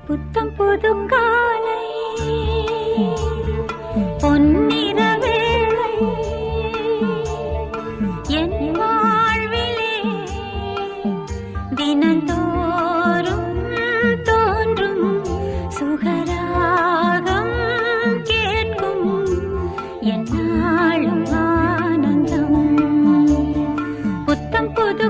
புத்தம் புது காலை பொன்னிற வேளை என் வாழ்விலே தினந்தோறும் தோன்றும் சுகராகம் கேட்கும் என் நாளும் ஆனந்தம் புத்தம் புது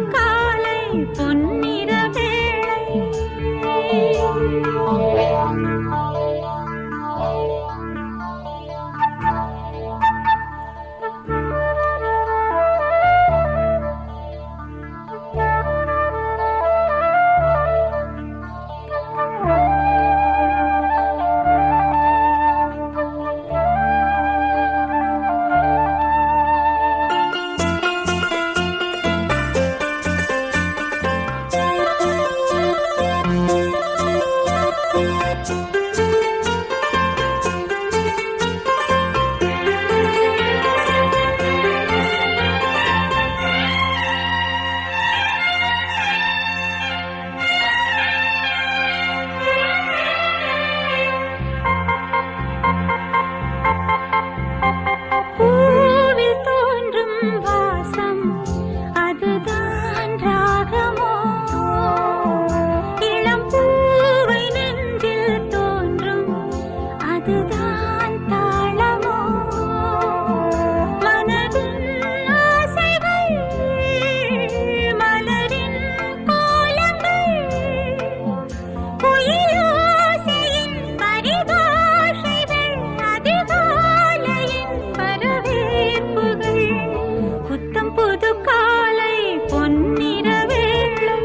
புது காலை பொன்னிற வேளை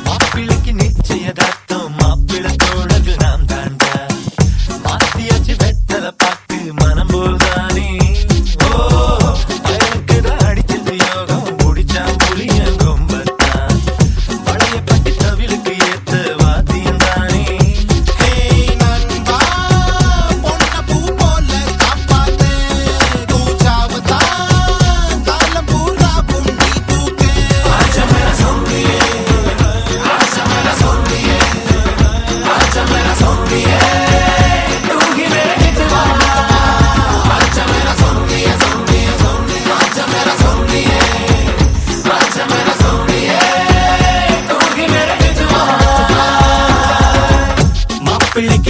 மாப்பிள்ளைக்கு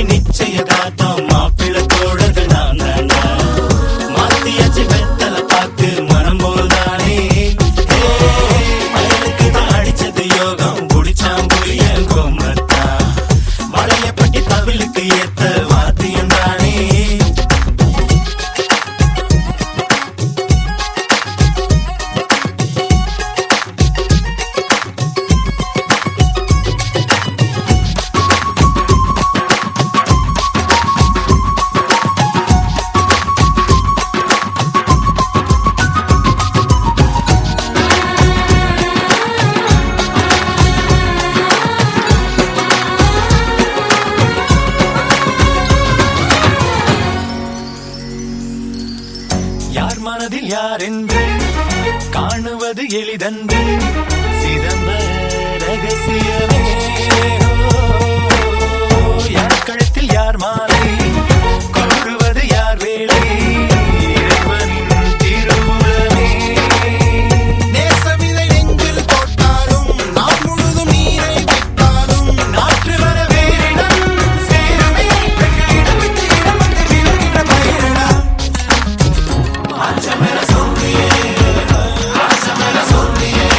நிச்சயதார்த்தம் மாப்பிள்ளை தோழர்கள் நான் தாண்டா மாத்தியாச்சு வெத்தலை பார்த்து மனம் போல்தானே பயனுக்கு தான் அடிச்சது யோகம் குடிச்சாம் புளிய கொம்பத்தான் வளையப்பட்டி தவிலுக்கு ஏத்த வாத்தியம் தானே யார் மனதில் யார் என்று காணுவது எளிதன்று சிதம்பர ரகசியமே யார் கழுத்தில் யார் மாலை கூறுவது யார் வேலை இறைவனின் திருவுளமே நேசவிதை நெஞ்சில் போட்டாலும் நாள் முழுதும் நீரை விட்டாலும் நாற்று வர வேறிடம் சேருமே பெண்களிடம் விட்டு இடம் வந்து விழுகின்ற பயிரிடா ஆச்சமர சொன்னியே ஆச்சமர சொன்னியே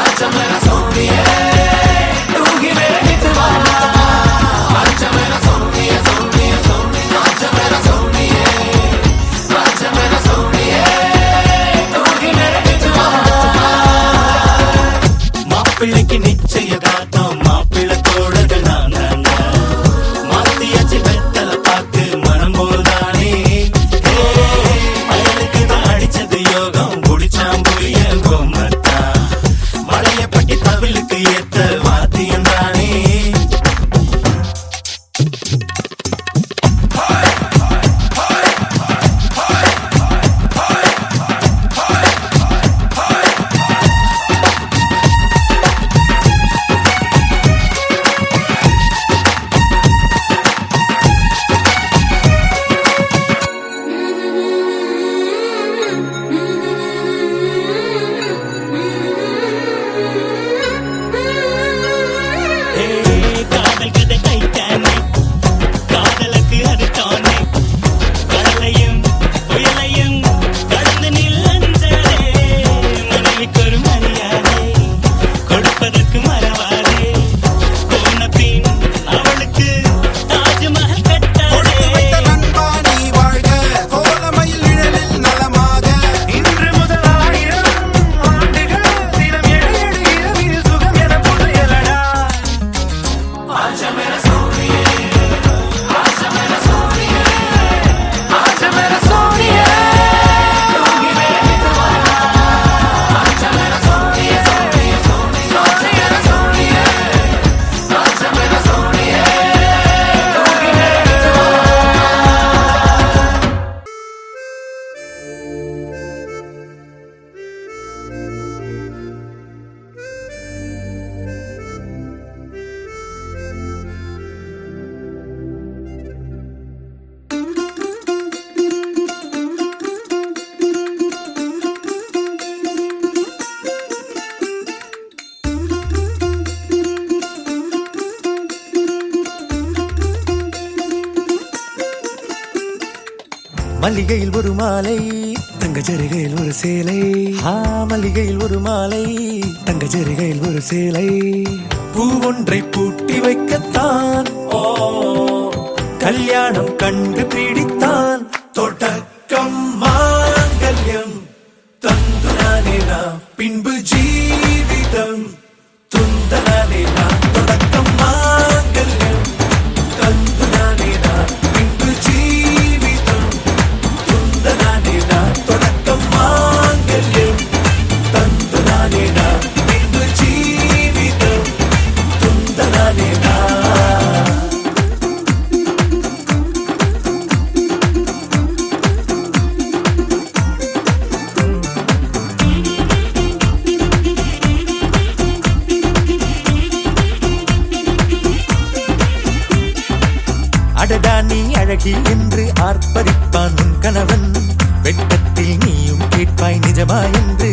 ஆச்சமர சொன்னியே மல்லிகையில் ஒரு மாலை தங்க ஜரிகையில் ஒரு சேலை மல்லிகையில் ஒரு மாலை தங்க ஜரிகையில் ஒரு சேலை பூ ஒன்றை பூட்டி வைக்கத்தான் கல்யாணம் கண்டு பிடித்தான் தொடக்கம் மாங்கல்யம் தந்துனானே நாம் பின்பு ஜீவிதம் துந்தனானே நாம் தொடக்கம் மாங்கல்யம் தந்துனானே நாம் பின்பு ஜீவிதம் துந்தனானே நாம் தொடக்கம் மாங்கல்யம் தந்துனானே நாம் பின்பு ஜீவிதம் துந்தனானே நாம் அடடா நீ அழகி என்று ஆர்ப்பரிப்பான் உன் கணவன் வெட்கத்தில் நீயும் கேட்பாய் நிஜமா என்று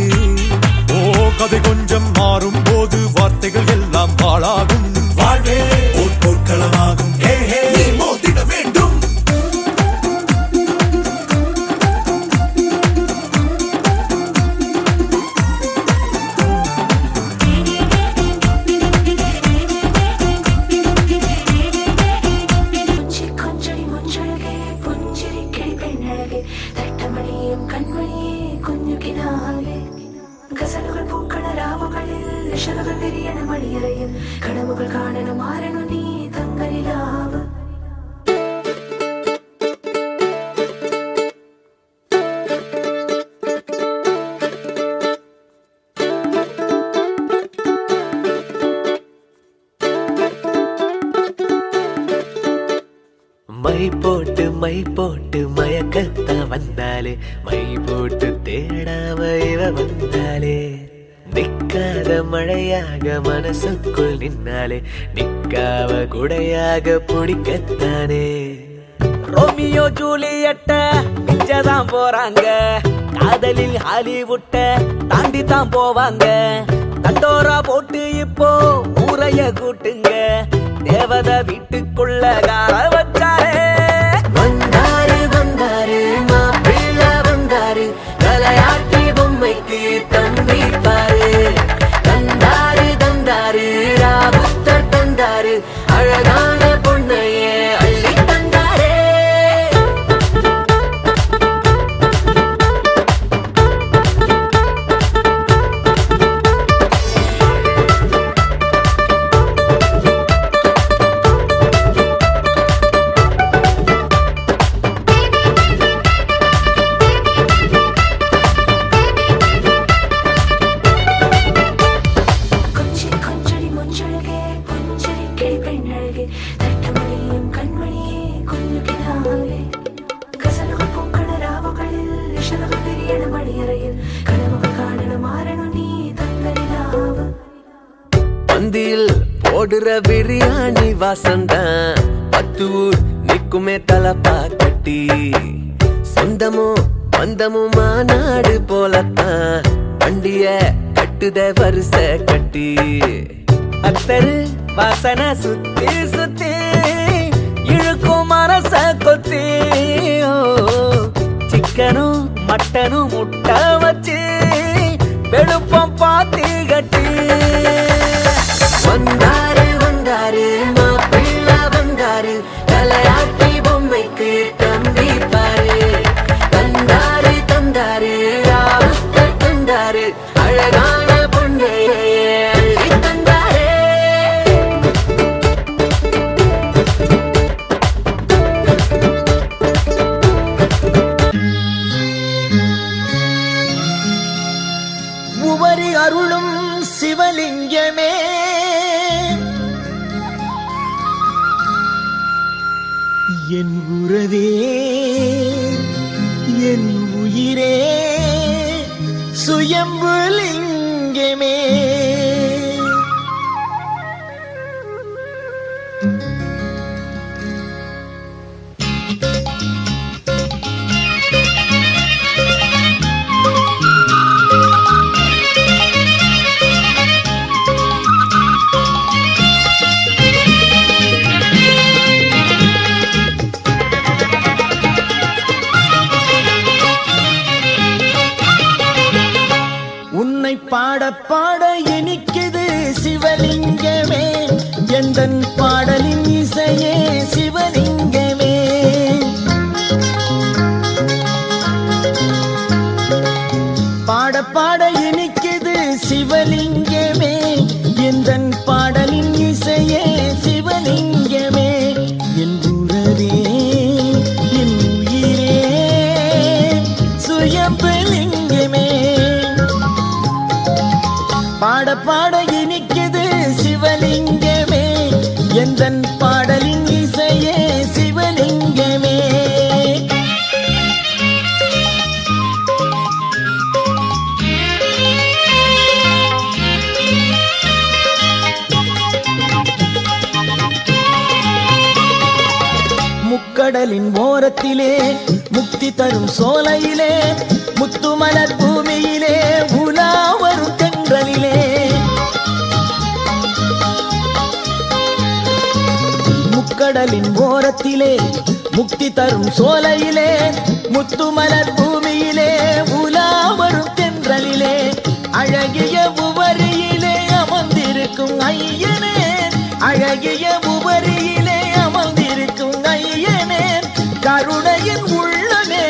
கதை கொஞ்சம் மாறும் போது வார்த்தைகள் எல்லாம் பாழாகும் வாழ்வே ஓர் போர்க்களமாகும் மோதிட வேண்டும் கனவுகள் காணணும் மாறணும் நீ தங்கலிலாவு மை போட்டு மயக்கத்த வந்தாலே மை போட்டு தேடாம இவ வந்தாலே நிக்காத மழையாக மனசுக்குள் நின்னாலே நிக்காவ குடையாக பிடிக்கத்தானே ரோமியோ ஜூலியட்ட மிச்சதான் போறாங்க காதலில் ஹாலிவுட்ட தாண்டி தான் போவாங்க தண்டோரா போட்டு இப்போ ஊரைய கூட்டுங்க தேவத வீட்டுக்குள்ள கார வச்சாரே வந்தாரு வந்தாரு மாப்பிள்ள வந்தாரு தலையாட்டி பொம்மைக்கு தம்பி பாரு தந்தாரு தந்தாரு ராபுத்தர் தந்தாரு அழகான பொண்ணையே அள்ளி தந்தாரே பந்தியில் போடுற பிரியாணி வாசந்தான் 10 ஊர் நிக்குமே தலப்பா கட்டி சொந்தமும் பந்தமும் மாநாடு போலத்தான் வண்டிய கட்டுத வரிச கட்டி அத்தரு வாசனை சுத்தி சுத்தி இழுக்கும் மனச கொத்தி சிக்கனும் மட்டனும் முட்டை வச்சு வெளுப்பம் பாத்தி கட்டி வந்தாரு வந்தாரு மாப்பிள்ள வந்தாரு தலையாட்டி பொம்மைக்கு தம்பி பாரு தந்தாரு தந்தாரு ராவுத்தர் தந்தாரு அழகான பொண்ணையே அள்ளி தந்தாரே உவரி அருளும் சிவலிங்கமே என் உறவே என் உயிரே சுயம்புலிங்கமே பாட இனிக்குது சிவலிங்கமே எந்தன் பாடலின் இசையே சிவலிங்கமே பாட இனிக்குது சிவலிங்கமே எந்தன் பாடலின் இசையே சிவலிங்கமே என் உறவே என் உயிரே சுயம்பலிங்கமே பாட இனிக்குது சிவலிங்கமே எந்தன் பாடலின் இசையே சிவலிங்கமே முக்கடலின் ஓரத்திலே முக்தி தரும் சோலையிலே முத்துமலர் பூமியிலே உலா வரும் தென்றலிலே முக்கடலின் ஓரத்திலே முக்தி தரும் சோலையிலே முத்துமலர் பூமியிலே உலா வரும் தென்றலிலே அழகிய உவரியிலே அமர்ந்திருக்கும் ஐயனே அழகிய உவரியிலே அமர்ந்திருக்கும் ஐயனே கருணையின் உள்ளமே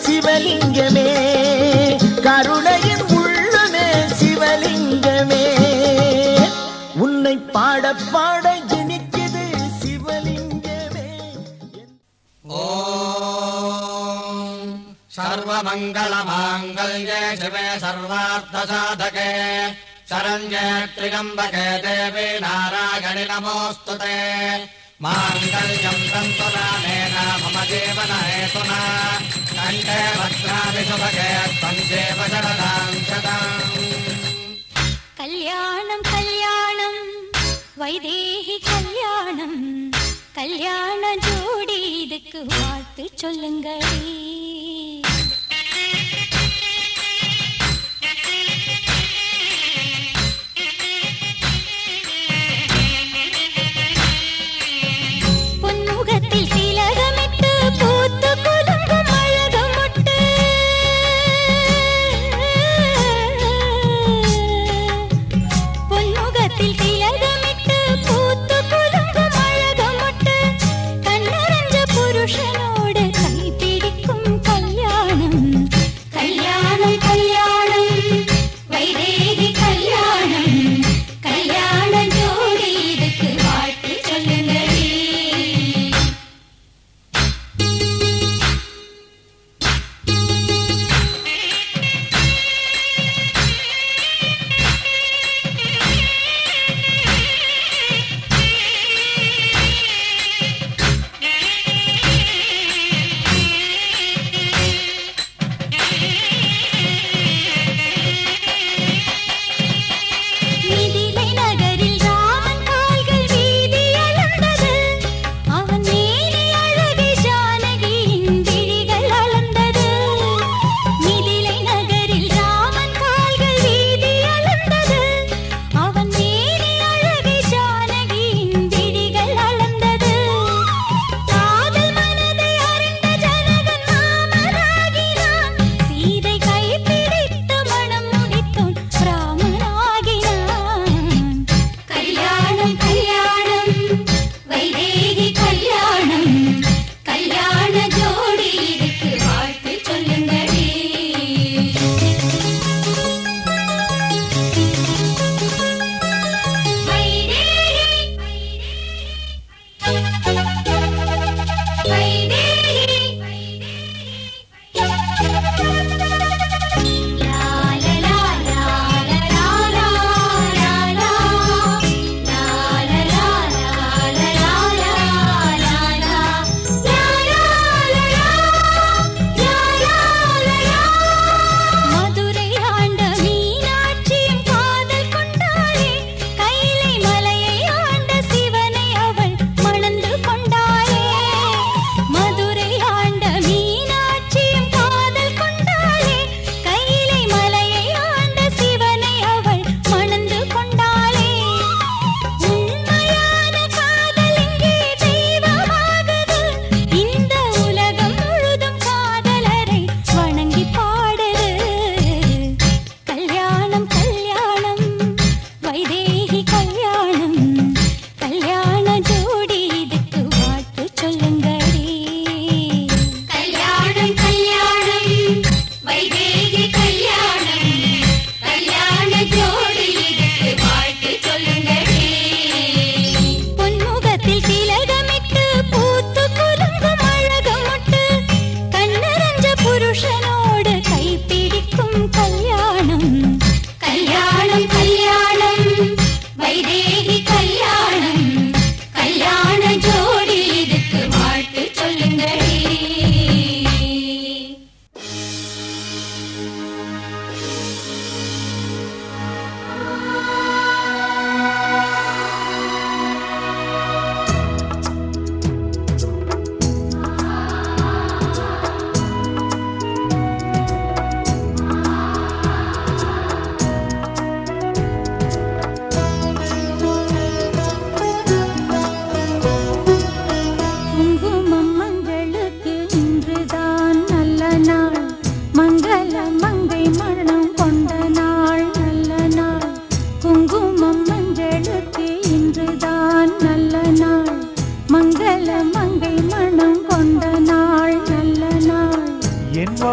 சிவலிங்கமே கருணையின் உள்ளமே சிவலிங்கமே உன்னை பாட இனிக்குது சிவலிங்கமே ஓம் சர்வமங்களமாங்கல்யே சிவே சர்வார்த்தசாதகே சரண்யே த்ரியம்பகே தேவி நாராயணி நமோஸ்துதே மாங்கல்யம் தந்துநானேன மம ஜீவன ஹேதுனா கண்டே வக்ராமி சுபகே பஞ்சேவ சரதாம் சதாம் கல்யாணம் கல்யாணம் வைதேகி கல்யாணம் கல்யாண ஜோடி இதுக்கு வாழ்த்து சொல்லுங்களே பொன்முகத்தில் திலகமிட்டு பூத்து குலுங்கும் அழகமுட்டு பொன்முகத்தில் திலகமிட்டு பூத்து குலுங்கும் அழகமுட்டு கண்ணரஞ்ச புருஷனோடு கைப்பிடிக்கும்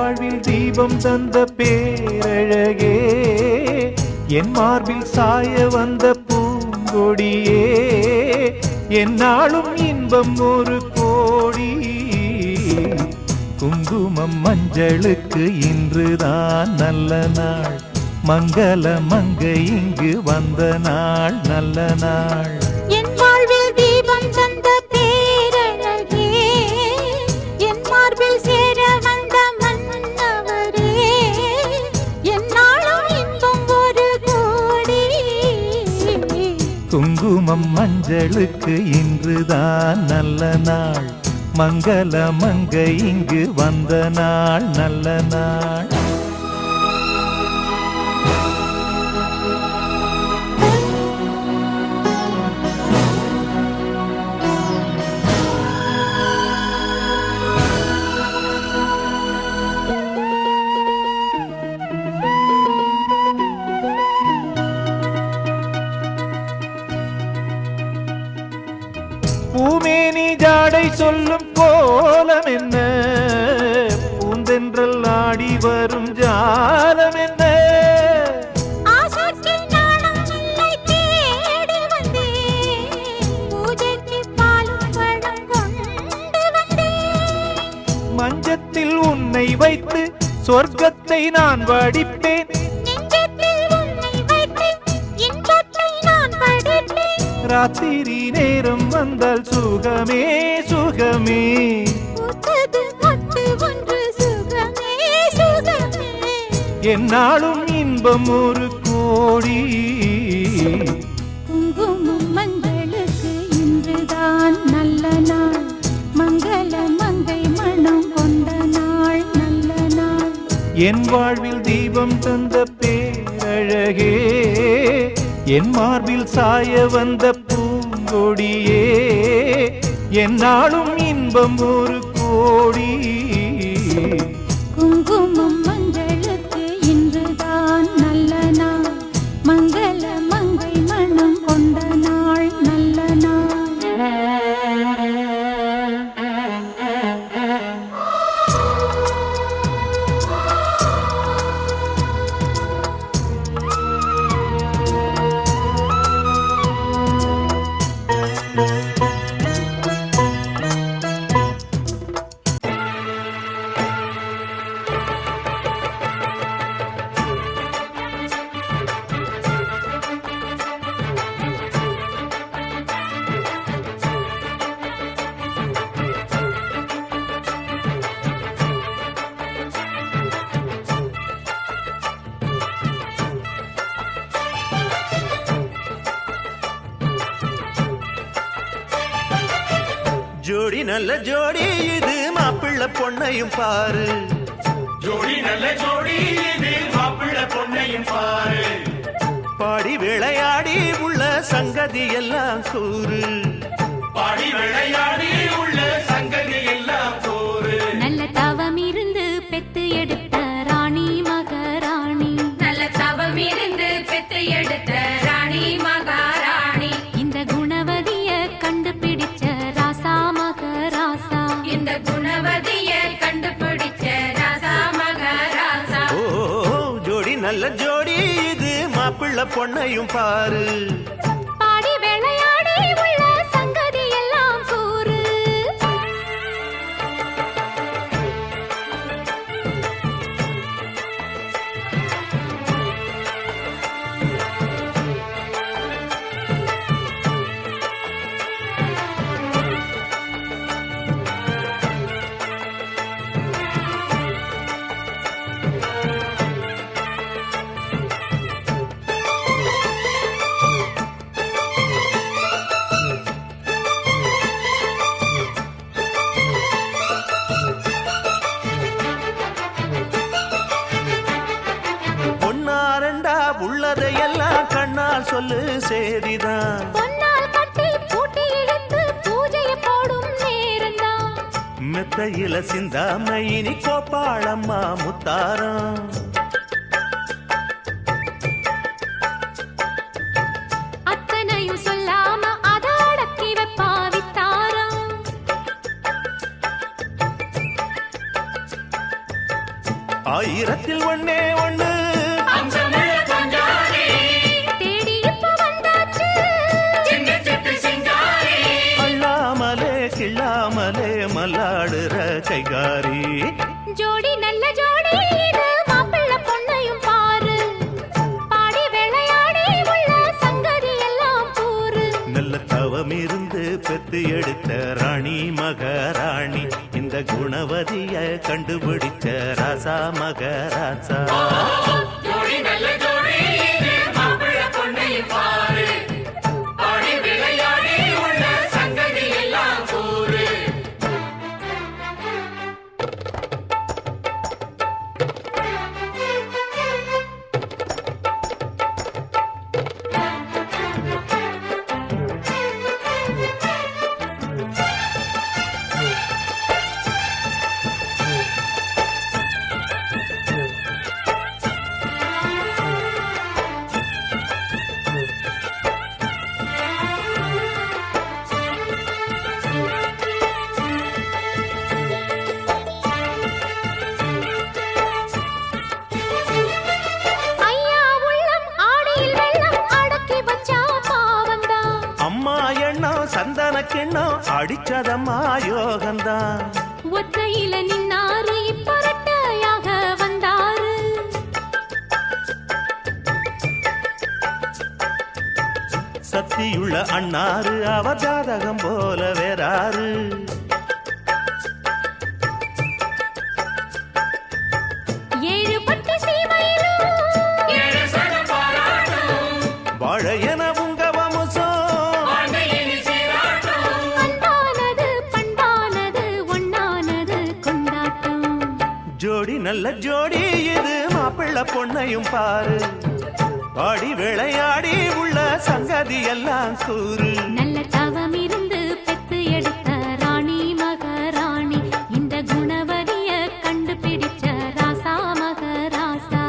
வாழ்வில் தீபம் தந்த பேரழகே என் மார்பில் சாய வந்த பூங்கொடியே என்னாலும் இன்பம் ஒரு கோடி குங்குமம் மஞ்சளுக்கு இன்றுதான் நல்ல நாள் மங்கள மங்கை இங்கு வந்த நாள் நல்ல நாள் என் வாழ்வில் தீபம் தந்த பேரழகே என் மார்பில் சேர வந்த மன்னவரே என்னாலும் இன்பம் ஒரு கோடி குங்குமம் மஞ்சளுக்கு இன்றுதான் நல்ல நாள் மங்கள மங்கை இங்கு வந்த நாள் நல்ல நாள் பூமேனி ஜாடை சொல்லும் கோலம் என்ன பூந்தென்றல் ஆடி வரும் ஜாலம் என்ன ஆசைக்கு நாணம் இல்லை தேடி வந்தேன் பூஜைக்கு பாலும் பழம் கொண்டு வந்தேன் மஞ்சத்தில் உன்னை வைத்து சொர்க்கத்தை நான் வடிப்பேன் நெஞ்சத்தில் உன்னை வைத்து இன்பத்தை நான் படைப்பேன் ராத்திரி நேரம் வந்தால் சுகமே சுகமே பூத்தது மொட்டு ஒன்று சுகமே சுகமே என்னாலும் இன்பம் ஒரு கோடி குங்குமம் மங்களுக்கு இன்றுதான் நல்ல நாள் மங்கள மங்கை மனம் கொண்ட நாள் நல்ல நாள் என் வாழ்வில் தீபம் தந்த பேரழகே என் மார்பில் சாய வந்த பூங்கொடியே என்னாலும் இன்பம் ஒரு கோடி குங்குமம் மங்களுக்கு இன்றுதான் நல்ல நாள் மங்கள மங்கை மனம் கொண்ட நாள் நல்ல நாள் ஜோடி நல்ல ஜோடி இது மாப்பிள்ளை பொண்ணையும் பாரு ஜோடி நல்ல ஜோடி இது மாப்பிள்ளை பொண்ணையும் பாரு பாடி விளையாடி உள்ள சங்கதி எல்லாம் கூறு பாடி விளையாடி உள்ள சங்கதி எல்லாம் கூறு நல்ல தவம் இருந்து பெத்து எடுத்த ராணி மகாராணி நல்ல தவம் இருந்து பெத்து எடுத்த ராணி மகாராணி இந்த குணவதிய கண்டுபிடிச்ச ராசா மகராசா இந்த குணவதிய கண்டுபிடிச்ச ராசா மகராசா ஓ ஜோடி நல்ல ஜோடி இது மாப்பிள்ளை பொண்ணையும் பாரு பாடி விளையாடி உள்ள சங்கதி எல்லாம் கூறு பொன்னாரண்டா உள்ளதையெல்லாம் கண்ணால் சொல்லு சேதிதான் பொன்னால் கட்டி பூட்டி இழுத்து பூஜையை போடும் நேரம்தான் மெத்தையில சிந்தாம இனி கோப்பாளம்மா முத்தாரம் அத்தனையும் சொல்லாம அத அடக்கி வைப்பா வித்தாரம் ஆயிரத்தில் ஒண்ணே ஒண்ணு தேடி இப்ப வந்தாச்சு அள்ளாமலே கிள்ளாமலே மல்லாடுற கைகாரி ஜோடி நல்ல ஜோடி இது மாப்பிள்ளை பொண்ணையும் பாரு பாடி விளையாடி உள்ள சங்கதி எல்லாம் கூறு நல்ல தவம் இருந்து பெத்து எடுத்த ராணி மகாராணி இந்த குணவதிய கண்டுபிடிச்ச ராசா மகராசா ஐயா உள்ளம் ஆடியில் வெள்ளம் அடக்கி வச்சா பாவந்தான் அம்மா எண்ணம் சந்தன கிண்ணம் அடிச்சதம்மா யோகந்தான் ஒத்தையில நின்னாரு இப்ப ரெட்டையாக வந்தாரு சக்தியுள்ள அண்ணாரு அவ ஜாதகம் போல வேறாரு ஏழு பட்டு சீமையிலும் வாழையன உங்க வம்சம் அன்பானது பண்பானது ஒண்ணானது கொண்டாட்டம் ஜோடி நல்ல ஜோடி இது மாப்பிள்ளை பொண்ணையும் பாரு பாடி விளையாடி உள்ள சங்கதி எல்லாம் கூறு நல்ல தவம் இருந்து பெத்து எடுத்த ராணி மகாராணி இந்த குணவதிய கண்டுபிடிச்ச ராசா மகராசா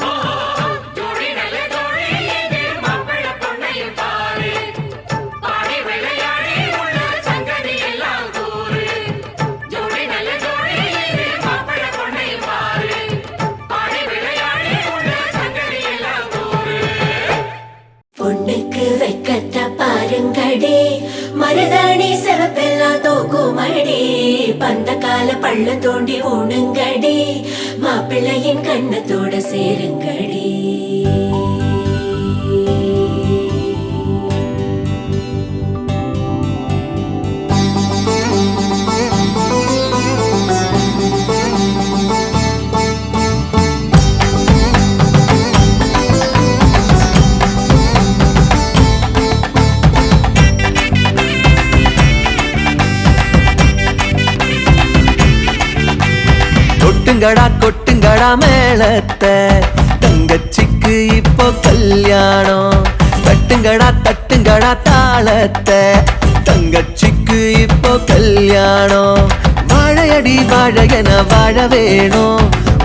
பொண்ணுக்கு வெக்கத்த பாருங்கடி மருதாணி சிவப்பெல்லாம் தோக்குமடி பந்த கால பள்ள தோண்டி ஊனுங்கடி மாப்பிள்ளையின் கண்ணத்தோட சேருங்கடி கொட்டுங்கடா கொட்டுங்கடா மேளத்தை தங்கச்சிக்கு இப்போ கல்யாணம் தட்டுங்கடா தட்டுங்கடா தாளத்தை தங்கச்சிக்கு இப்போ கல்யாணம் வாழையடி வாழையன வாழ வேணும்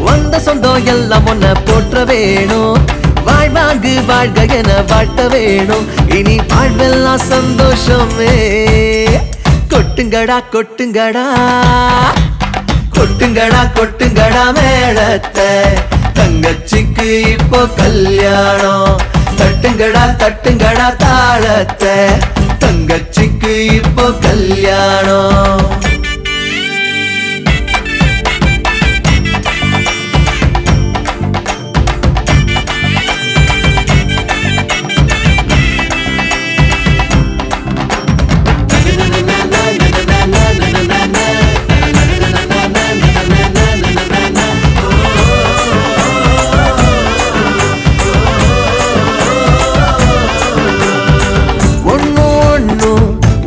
வந்த சொந்தம் எல்லாம் ஒன்ன போற்ற வேணும் வாழ்வாங்கு வாழ்க என வாழ்த்த வேணும் இனி வாழ்வெல்லாம் சந்தோஷமே கொட்டுங்கடா கொட்டுங்கடா கொட்டுங்கடா கொட்டுங்கடா மேளத்தை தங்கச்சிக்கு இப்போ கல்யாணம் தட்டுங்கடா தட்டுங்கடா தாளத்தை தங்கச்சிக்கு இப்போ கல்யாணம்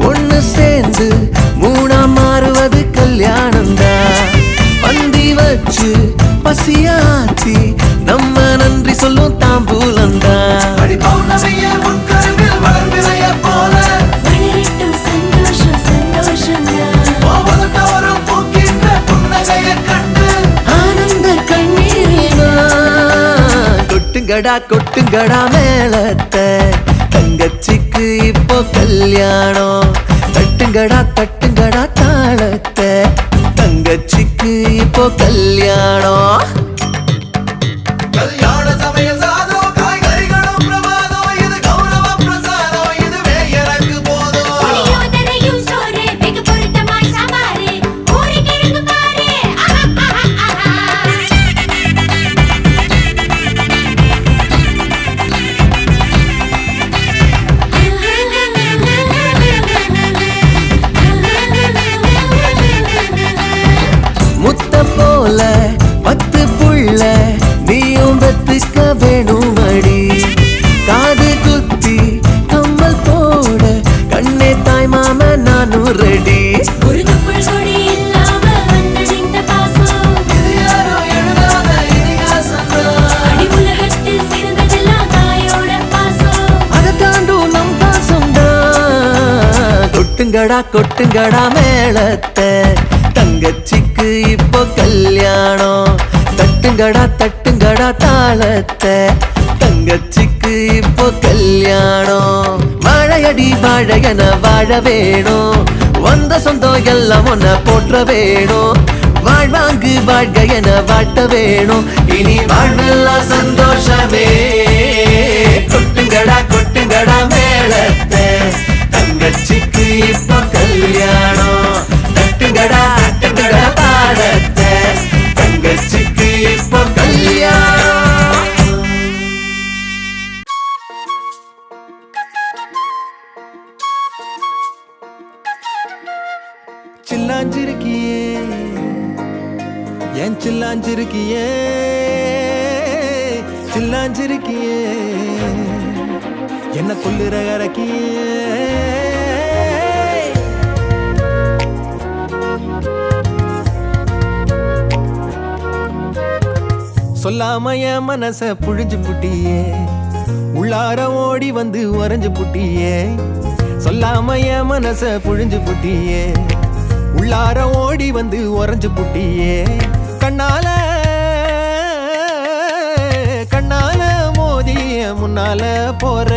ஒன்னு சேர்ந்து மூணா மாறுவது கல்யாணம்தான் பந்தி வச்சு பசியாச்சி நம்ம நன்றி சொல்லும் தாம்பூலம்தான் வளரட்டும் சந்தோஷம் சந்தோஷம்தான் ஆனந்த கண்ணீரில் கொட்டுங்கடா கொட்டுங்கடா மேளத்தை தங்கச்சிக்கு இப்போ கல்யாணம் தட்டுங்கடா தட்டுங்கடா தாளத்தை தங்கச்சிக்கு இப்போ கல்யாணம் போல 10 புள்ள நீயும் பெத்துக்க வேணும் அடி காது குத்தி கம்மல் போட கண்ணே தாய் மாம நானும் ரெடி ஒரு துப்புள் கொடி இல்லாம வந்த இந்த பாசம் அடி உலகத்தில் சிறந்ததெல்லாம் தாயோட பாசம் அதை தாண்டும் நம் பாசம் தான் கொட்டுங்கடா மேளத்தை தங்கச்சிக்கு இப்போ கல்யாணம் தட்டுங்கடா தாளத்தை தங்கச்சிக்கு இப்போ கல்யாணம் வாழையடி வாழையன வாழ வேணும் வந்த சொந்தம் எல்லாம் ஒன்ன போற்ற வேணும் வாழ்வாங்கு வாழ்க என வாட்ட வேணும் இனி வாழ்வெல்லாம் சந்தோஷமே கொட்டுங்கடா மேளத்தை தங்கச்சிக்கு இப்போ கல்யாணம் தட்டுங்கடா தாளத்தை தங்கச்சிக்கு இப்போ கல்யாணம் சில்லாஞ்சிருக்கியே ஏன் சில்லாஞ்சிருக்கியே சில்லாஞ்சிருக்கியே என்ன கொல்லுற அரக்கியே சொல்லாம என் மனச புழிஞ்சு புட்டியே உள்ளார ஓடி வந்து உறைஞ்சு புட்டியே சொல்லாம என் மனச புழிஞ்சு புட்டியே உள்ளார ஓடி வந்து உறைஞ்சு புட்டியே கண்ணால மோதி முன்னால போற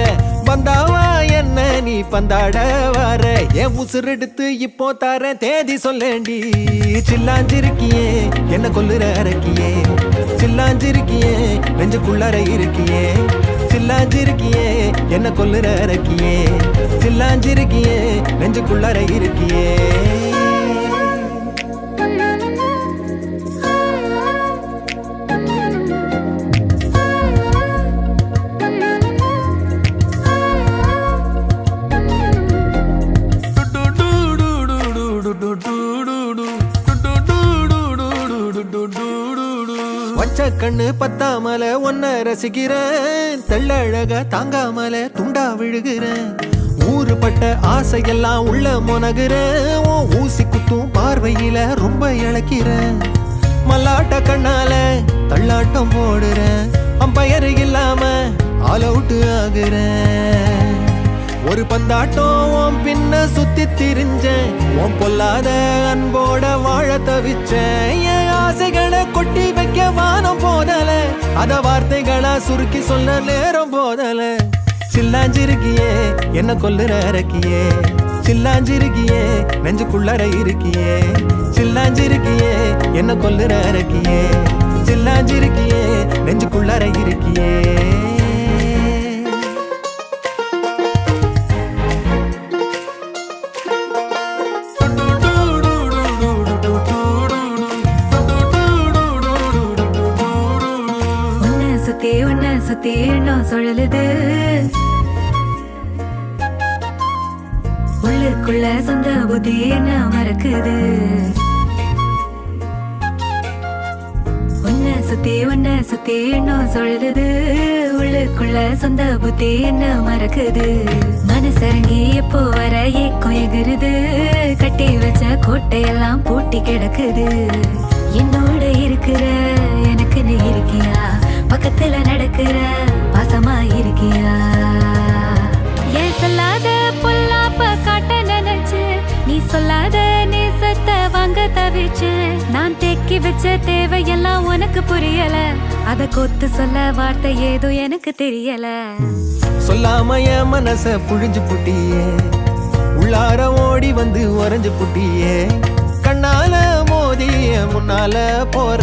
வந்தாவா என்ன நீ பந்தாட வர என் உசுரெடுத்து இப்போ தர தேதி சொல்லேண்டி சில்லாஞ்சிருக்கியே என்ன கொல்லுற அரக்கியே சில்லாஞ்சிருக்கியே நெஞ்சுக்குள்ளற இருக்கியே சில்லாஞ்சிருக்கியே என்ன கொல்லுற அரக்கியே சில்லாஞ்சிருக்கியே நெஞ்சுக்குள்ளற இருக்கியே வச்ச கண்ணு பத்தாமல ஒன்ன ரசிக்கிறேன் தெள்ளழக தாங்காமல துண்டா விழுகிறேன் ஊறுபட்ட ஆசையெல்லாம் உள்ள முனகுறேன் ஊசி குத்தும் பார்வையில ரொம்ப இழக்கிறேன் மல்லாட்ட கண்ணால தள்ளாட்டம் போடுறேன் அம்பயரு இல்லாம ஆல் அவுட் ஆகுறேன் ஒரு பந்தாட்டம் உன் பின்ன சுத்தி திரிஞ்சேன் உன் பொல்லாத அன்போட வாழ தவிச்சேன் என் ஆசைகளை கொட்டி வைக்க வானம் போதல அத வார்த்தைகளா சுருக்கி சொல்ல நேரம் போதல சில்லாஞ்சிருக்கியே என்ன கொல்லுற அரக்கியே சில்லாஞ்சிருக்கியே நெஞ்சுக்குள்ளற இருக்கியே சில்லாஞ்சிருக்கியே என்ன கொல்லுற அரக்கியே சில்லாஞ்சிருக்கியே நெஞ்சுக்குள்ளற இருக்கியே சுத்தி எண்ணம் சுழலுது உள்ளுக்குள்ள சொந்த புத்தி என்ன மறக்குது உன்ன சுத்தி எண்ணம் சுழலுது உள்ளுக்குள்ள சொந்த புத்தி என்ன மறக்குது மனசரங்கி எப்போ வர ஏக்கம் எகுருது கட்டி வச்ச கோட்டையெல்லாம் பூட்டி கிடக்குது என்னோட இருக்கிற எனக்கு நீ இருக்கியா பக்கத்துல நடக்கிற பாசமா இருக்கியா ஏன் சொல்லாத பொல்லாப்ப காட்ட நினைச்சு நீ சொல்லாத நேசத்தை வாங்க தவிச்சு நான் தேக்கி வச்ச தேவையெல்லாம் உனக்கு புரியல அத கொத்து சொல்ல வார்த்தை ஏதோ எனக்கு தெரியல சொல்லாம என் மனச புழிஞ்சு புட்டியே உள்ளார ஓடி வந்து உறைஞ்சு புட்டியே கண்ணால மோதி முன்னால போற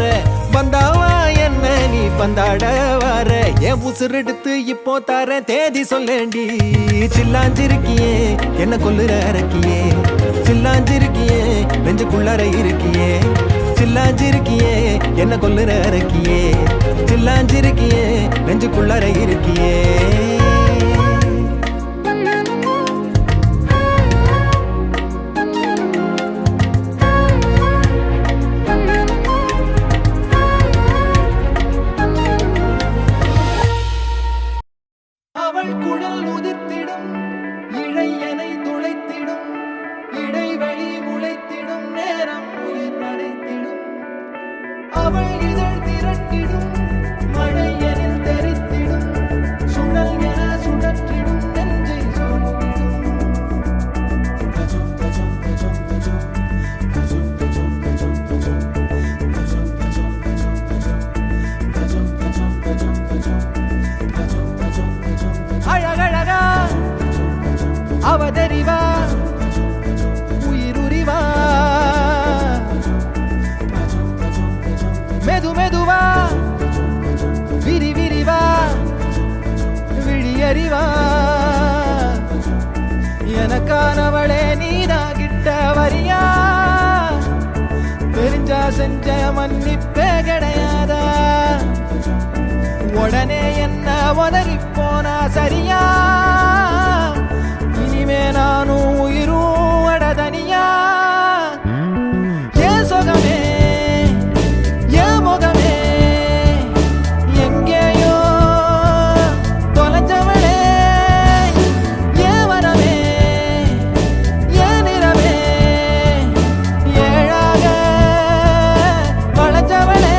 வந்தாவா என்ன நீ பந்தாட வர என் உசுரெடுத்து இப்போ தர தேதி சொல்லேண்டி சில்லாஞ்சிருக்கியே என்ன கொல்லுற அரக்கியே சில்லாஞ்சிருக்கியே நெஞ்சுக்குள்ளற இருக்கியே சில்லாஞ்சிருக்கியே என்ன கொல்லுற அரக்கியே சில்லாஞ்சிருக்கியே நெஞ்சுக்குள்ளற இருக்கியே அவள் இதழ் திரட்டிடும் மழை எனில் தெரித்திடும் சுழல் என சுழற்றிடும் நெஞ்சை அழகழகா அவதறிவா உயிருரிவா மெது மெதுவா விரி விரிவா விழியறிவா எனக்கானவளே நீதான் கிட்ட வரியா தெரிஞ்சா செஞ்ச மன்னிப்பே கிடையாதா உடனே என்ன உதறி போனா சரியா இனிமே நானும் உயிரும் அடதனியா ஏன் சொகமே ஏன் முகமே எங்கேயோ தொலைஞ்சவளே ஏன் வரமே ஏன் நிறமே ஏழாக வளைஞ்சவளே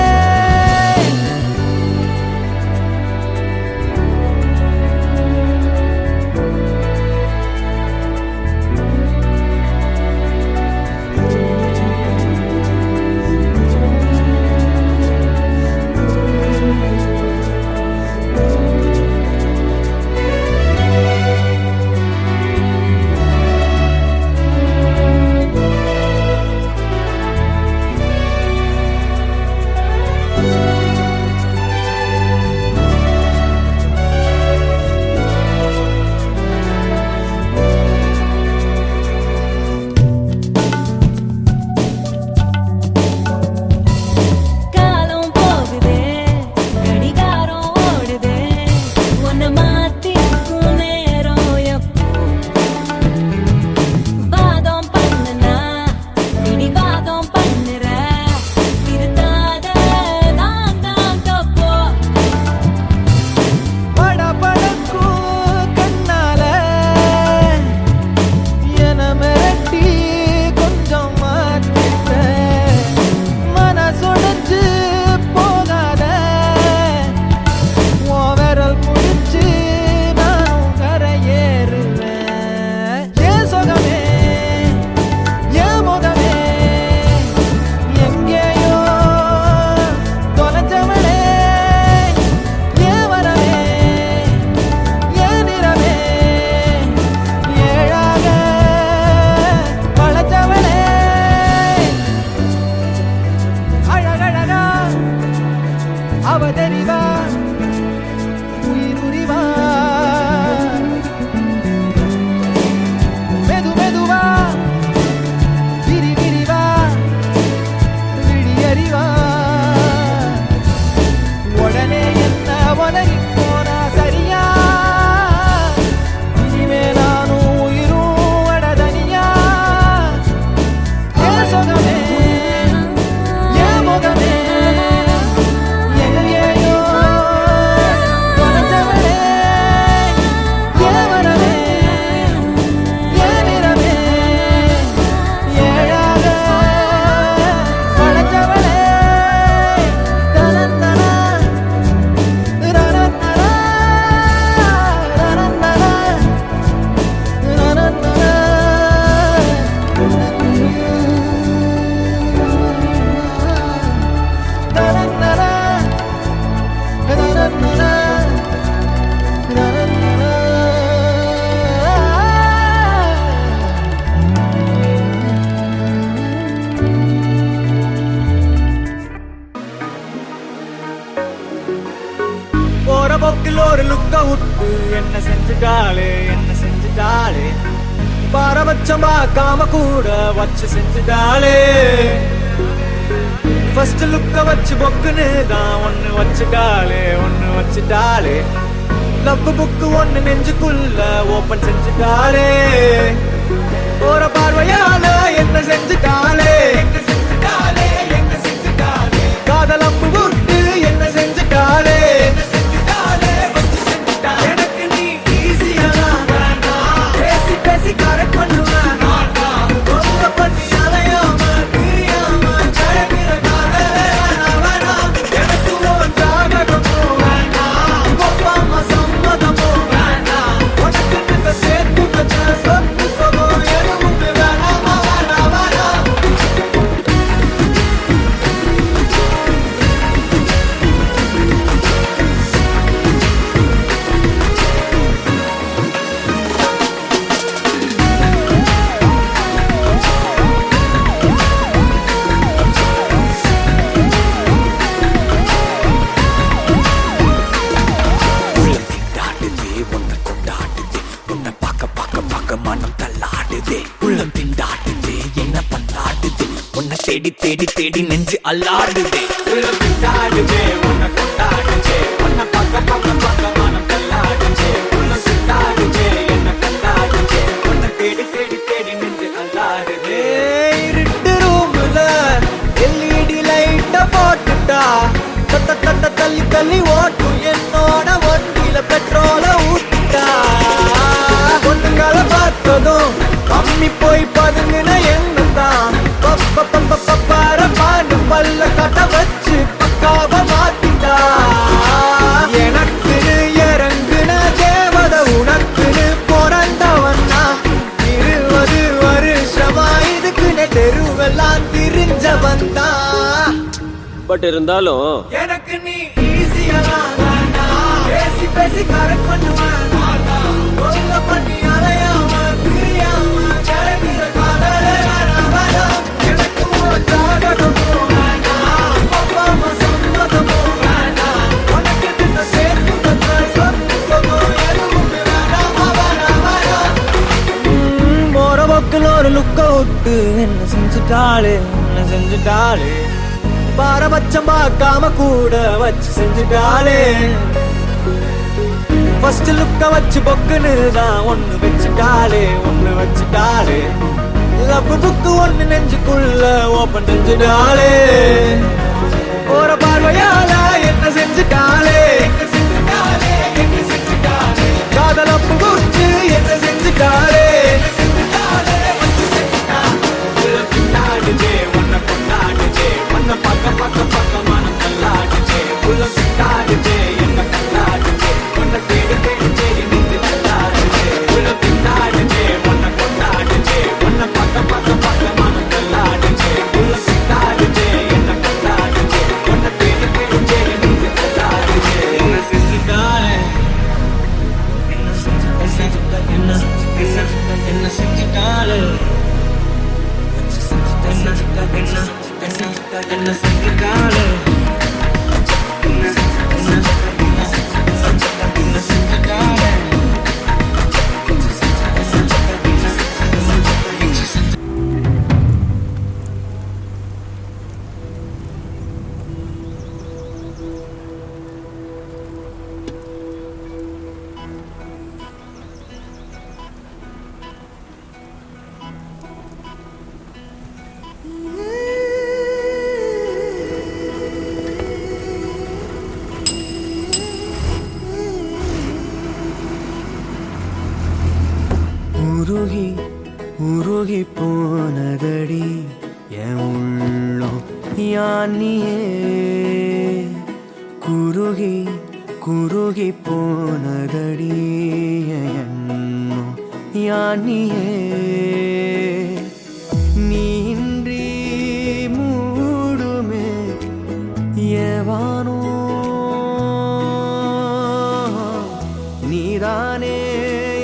காலம் போகுதே கடிகாரம் ஓடுதே உன்னை மாத்திக்கும் நேரம் எப்போ வாதம் பண்ணுனா பிடிவாதம் பண்ணுற திருத்தாத நான் தான் தப்போ படபடக்கும் கண்ணால என மிரட்டி கொஞ்சம் மாத்திட்ட மனசொடைஞ்சு போகாத உன் விரல் முடிச்சு நானும் கரையேறுவேன் ஏன் சொகமே ஏன் முகமே எங்கேயோ தொலைஞ்சவளே ஏன் வரவே ஏன் நிறமே ஏழாக வளைஞ்சவளே அழகழகா அவதறிவா உயிருரிவா மெது மெதுவா விரி விரிவா விழியறிவா உடனே என்ன உதறி போனா சரியா இனிமே நானும் உயிரும் அடதனியா ஏன் சொகமே ஏன் முகமே எங்கேயோ தொலைஞ்சவளே ஏன் வரவே ஏன் நிறமே ஏழாக வளைஞ்சவளே தனந்தனா ரனந்தனா ரனந்தனா ரனந்தனா ரனந்தனா ரனந்தனா போற போக்கில் ஒரு லுக்க விட்டு என்ன செஞ்சுட்டாளே பாரபட்சம் பார்க்காம கூட வச்சு செஞ்சுட்டாளே ஃபர்ஸ்ட் லுக்க வச்சு பொக்குன்னு தான் ஒன்னு வச்சுட்டாளே லவ் புக்கு ஒன்னு நெஞ்சுக்குள்ள ஓபன் செஞ்சுட்டாளே போற பார்வையால என்ன செஞ்சுட்டாளே காதல் அம்பு விட்டு என்ன செஞ்சுட்டாளே எனக்கு நீ ஈஸியா பேசி பேசி கரெக்ட் பண்ணுவேன் ரொம்ப பண்ணி அலையாம தெரியாம ஜழகிற காதலே வேணா தேடி தேடி தேடி நெஞ்சு அல்லாடுதே இருட்டு ரூம்ல எல்இடி லைட்ட போட்டுட்டா தள்ளி தள்ளி ஓட்டும் என்னோட வண்டியில பெட்ரோல ஊத்திட்டா பொண்ணுங்களை பார்த்ததும் அம்மி போய் பதுங்கின என்னதான் பாண்டு பல்ல கட்ட வச்சு பக்காவ மாத்திட்டா எனக்குன்னு இறங்குன தேவத உனக்குன்னு பிறந்தவன்னா 20 வருஷமா இதுக்குன்னு தெருவெல்லாம் திரிஞ்சவன் தான். பட் இருந்தாலும் எனக்கு நீ ஈஸியெல்லாம் பேசி பேசி கரெக்ட் பண்ணுவேன் கொல்ல பண்ணி அலையாம பிரியாம கிளம்பிற காதலே வேணாம் எனக்கு ஒரு ஜாதகமும் வேண்டாம் அப்பா அம்மா சம்மதமும் வேண்டாம் உனக்கு நின்ன சேர்த்து வந்த சொத்து சொந்தம் எதுவுமே வேண்டாமா வேணாம் போற பக்கில் ஒரு லுக்க விட்டு என்ன செஞ்சுட்டாளே பாரபட்சம் பார்க்காம கூட வச்சு செஞ்சுட்டாளே ஃபர்ஸ்ட் லுக்க வச்சு பொக்குன்னு தான் ஒண்ணு வச்சுட்டாளே லவ் புக்கு ஒண்ணு நெஞ்சுக்குள்ள ஓபன் செஞ்சுட்டாளே ஒரு பார்வையால என்ன செஞ்சுட்டாளே காதல் அப்பு குடிச்சு என்ன செஞ்சுட்டாளே உருகி போனதடி என் உள்ளம் யானியே குருகி போனதடி என் எண்ணம் யானியே நீன்றி மூடுமே ஏவானோ நீதானே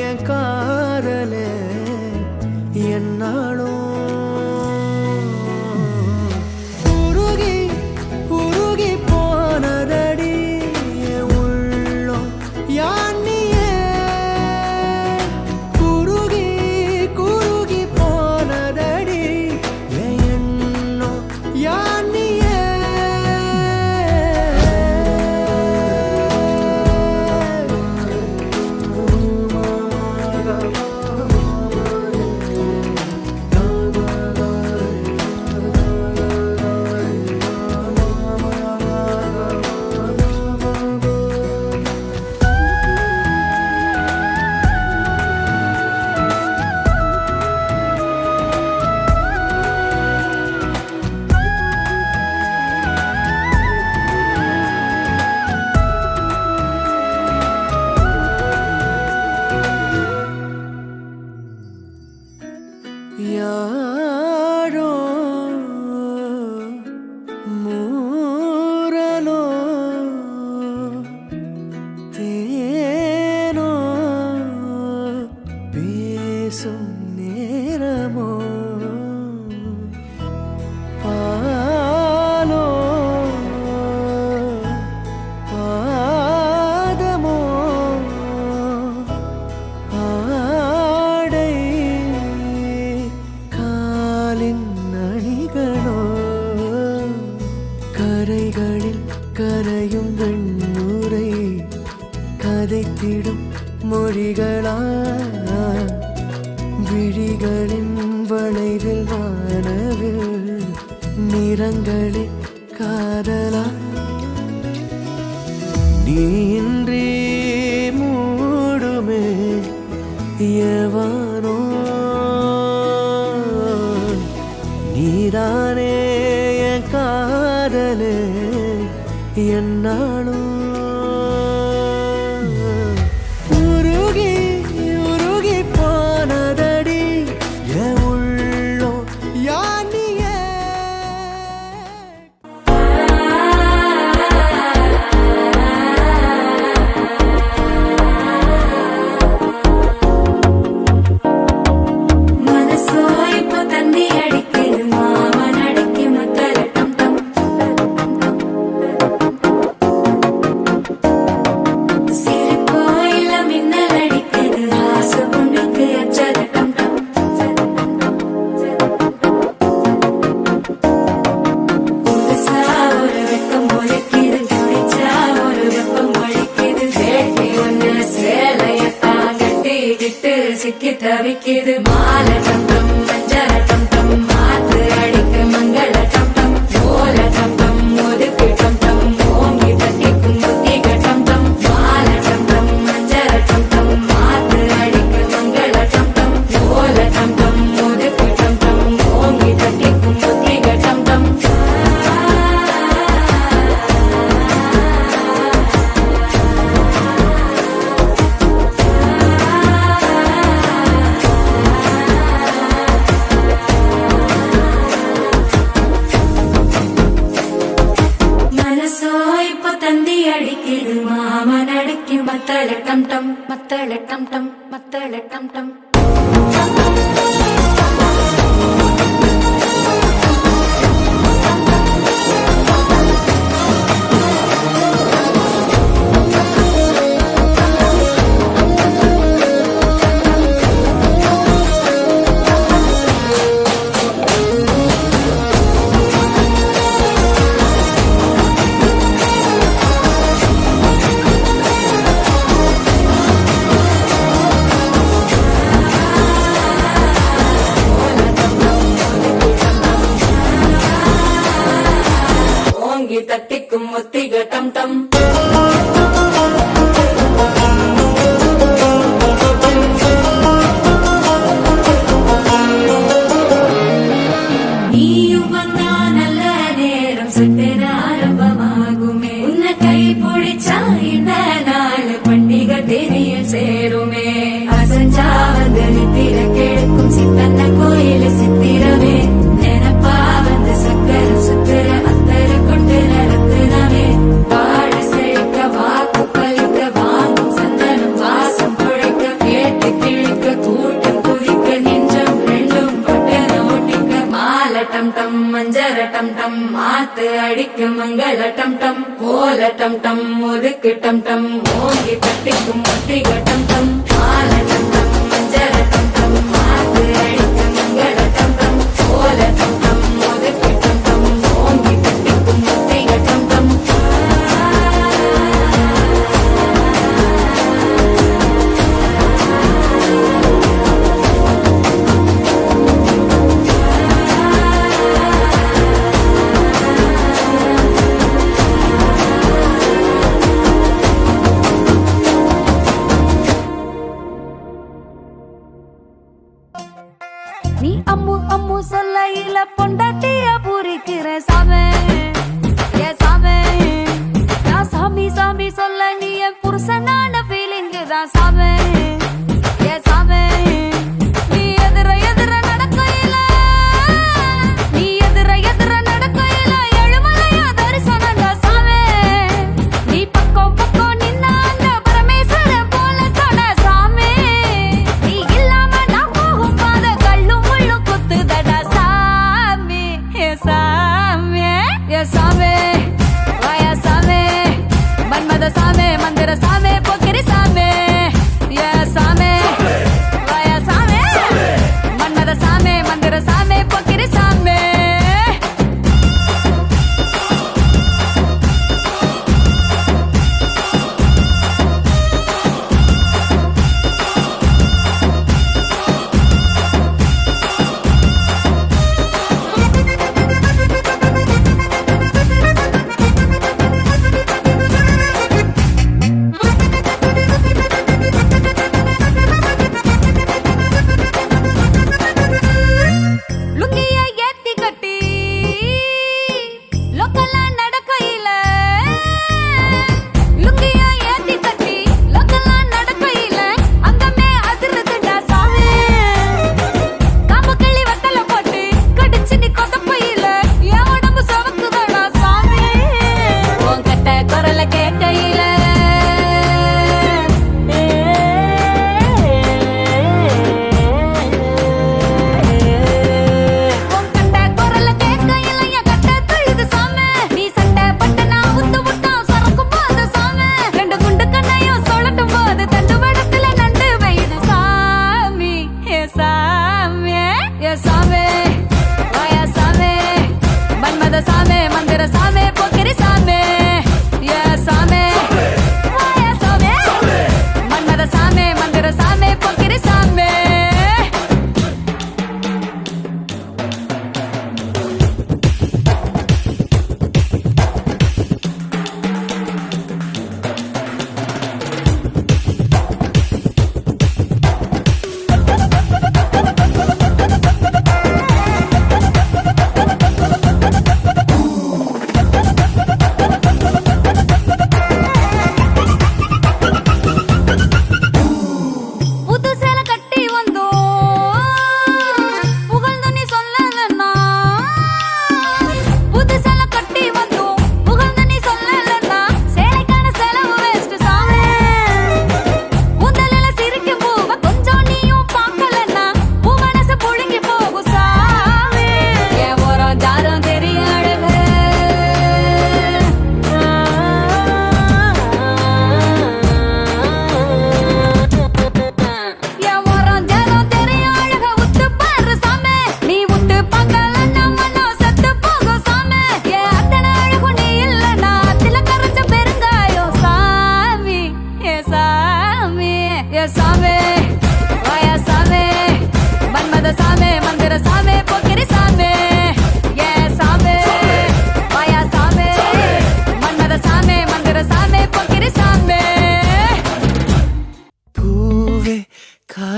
என் காதலே என்னாலும் உருகி போனதடி உள்ளம் யானியே குருகி போனதடி கரைகளில் கரையும் வெண்ணுரை கதைத்திடும் மொழிகளா விழிகளின் வளைவில் வானவில் நிறங்களில் காதலா நீன்றி மூடுமே எவனோ நீதானே என் காதலே என்னாலும் உருகி உருகி போனதடி என் உள்ளோ யானியே மனசோ இப்போ தந்தி அடிக்குது மாமன் அடிக்கு மக்கள் டம் டம் சிரிப்போ இல்ல மின்னல் அடிக்குது ஆசை பொண்ணுக்கு அச்சத டம் டம் புதுசா ஒரு வெக்கம் ஒலிக்குது குடிச்சா ஒரு வெப்பம் ஒழிக்குது வேட்டி ஒண்ணு சேலையத்தான் கட்டிக்கிட்டு சிக்கி தவிக்குது மாலை டம் டம் மஞ்சள் டம் டம் மாத்து அடிக்க மங்கள டம் டம் ஓல டம் டம் ஒதுக்கு டம் டம் ஓங்கி தட்டிக்கும் புத்திக டம் டம் மாலை டம் டம் மஞ்சள் டம் டம் மாத்து அடிக்க மங்கள டம் டம் ஓல டம் டம் ஒதுக்கு டம் டம் ஓங்கி தட்டிக்கும் புத்திக டம் டம் மனசோ இப்போ தந்தி அடிக்குது மாமன் அடிக்கு மத்தள டம் டம் மத்தள டம் டம் மத்தள டம் டம் ஓங்கி தட்டிக்கும் ஒத்திக டம் டம் நீயும் வந்தா நல்ல நேரம் சட்டென ஆரம்பமாகுமே உன்னை கை பிடிச்சா இந்த நாள் பண்டிகை தேதியில் சேருமே அசஞ்சா வந்து நித்திர கெடுக்கும் சித்தன்ன கோயில் சித்திரமே நினப்பா வந்து சக்கர சுத்திர அத்தர கொண்டு நடத்துனவே வாழ செழிக்க வாக்கு பலிக்க வாங்கும் சந்தனம் வாசம் குழைக்க கேட்டு கிழிக்க கூட்டம் குதிக்க நெஞ்சம் ரெண்டும் பட்டு நோட்டிக்க மாலை டம் டம் மஞ்சர டம் டம் மாத்து அடிக்க மங்கள டம் டம் ஓல டம் டம் ஒதுக்கு டம் டம் ஓங்கி தட்டிக்கும் ஒத்திக டம் டம் மாலை டம் டம் மஞ்சர டம் டம் மாத்து அடிக்க மங்கள டம் டம் ஓல டம் டம் ஒதுக்கு டம் டம் ஓங்கி தட்டிக்கும் ஒத்திக டம் டம்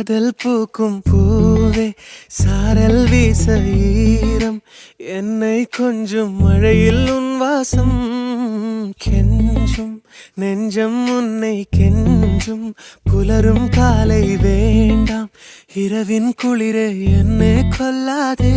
காதல் பூக்கும் பூவே சாரல் வீச ஈரம் என்னை கொஞ்சம் மழையில் உன் வாசம் கெஞ்சும் நெஞ்சம் உன்னை கெஞ்சும் புலரும் காலை வேண்டாம் இரவின் குளிரே என்னை கொல்லாதே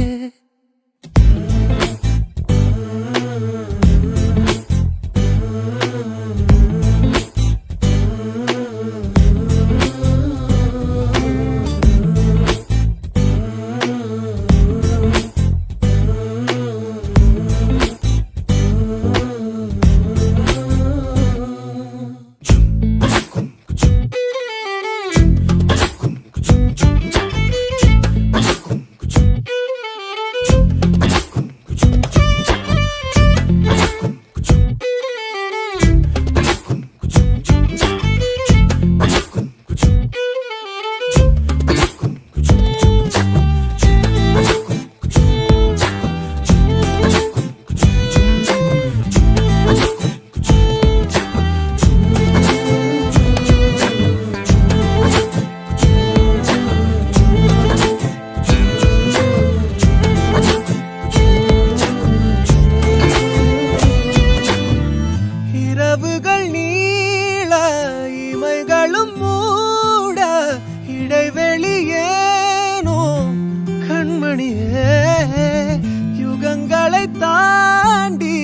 யுகங்களை தாண்டி